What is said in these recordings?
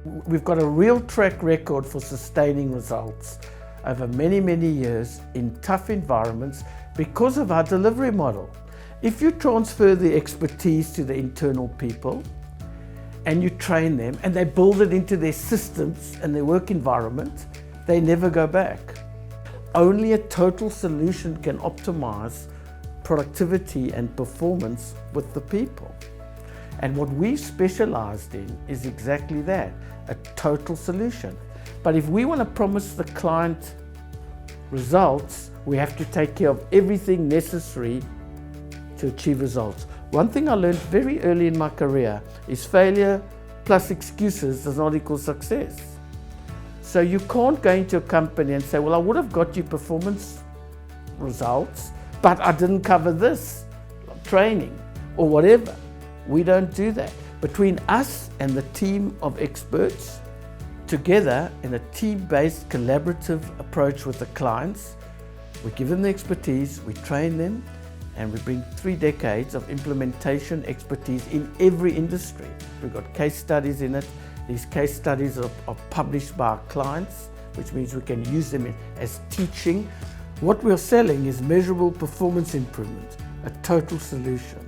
We've got a real track record for sustaining results over many, many years in tough environments because of our delivery model. If you transfer the expertise to the internal people and you train them and they build it into their systems and their work environment, they never go back. Only a total solution can optimize productivity and performance with the people. And what we specialized in is exactly that, a total solution. But if we want to promise the client results, we have to take care of everything necessary to achieve results. One thing I learned very early in my career is failure plus excuses does not equal success. So you can't go into a company and say, well, I would have got you performance results, but I didn't cover this, training or whatever. We don't do that. Between us and the team of experts, together in a team-based collaborative approach with the clients, we give them the expertise, we train them, and we bring 3 decades of implementation expertise in every industry. We've got case studies in it. These case studies are published by our clients, which means we can use them as teaching. What we're selling is measurable performance improvement, a total solution.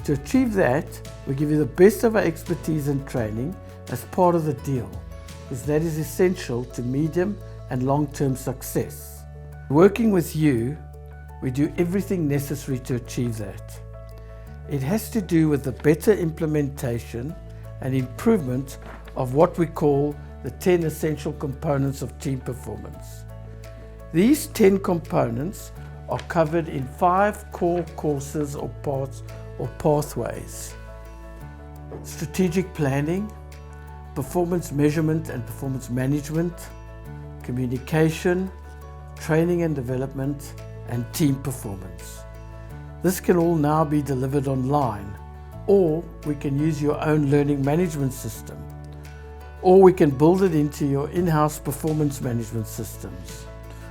To achieve that, we give you the best of our expertise and training as part of the deal, because that is essential to medium and long-term success. Working with you, we do everything necessary to achieve that. It has to do with the better implementation and improvement of what we call the 10 essential components of team performance. These 10 components are covered in 5 core courses or parts or pathways: strategic planning, performance measurement and performance management, communication, training and development, and team performance. This can all now be delivered online, or we can use your own learning management system, or we can build it into your in-house performance management systems.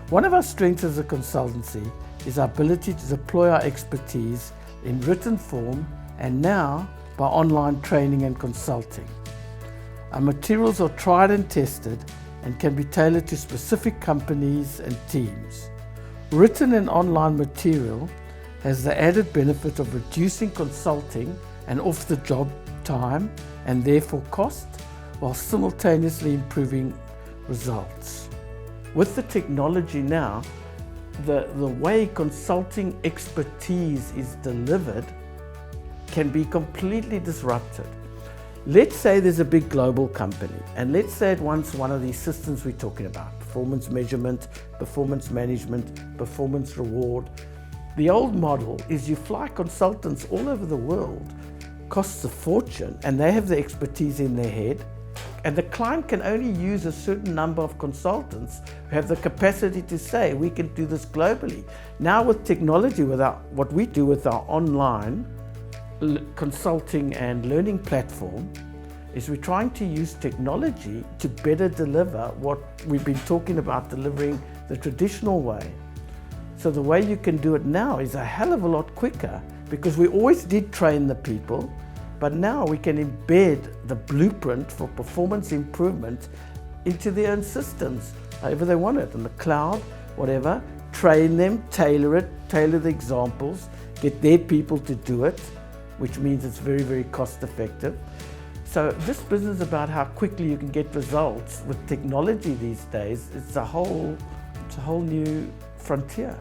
One of our strengths as a consultancy is our ability to deploy our expertise in written form and now by online training and consulting. Our materials are tried and tested and can be tailored to specific companies and teams. Written and online material has the added benefit of reducing consulting and off-the-job time and therefore cost, while simultaneously improving results. With the technology now, the way consulting expertise is delivered can be completely disrupted. Let's say there's a big global company, and let's say it wants one of these systems we're talking about: performance measurement, performance management, performance reward. The old model is you fly consultants all over the world, costs a fortune, and they have the expertise in their head, and the client can only use a certain number of consultants who have the capacity to say, we can do this globally. Now with technology, what we do with our online consulting and learning platform is we're trying to use technology to better deliver what we've been talking about delivering the traditional way. So the way you can do it now is a hell of a lot quicker, because we always did train the people, but now we can embed the blueprint for performance improvement into their own systems, however they want it, in the cloud, whatever, train them, tailor the examples, get their people to do it, which means it's very, very cost effective. So this business about how quickly you can get results with technology these days, it's a whole new frontier.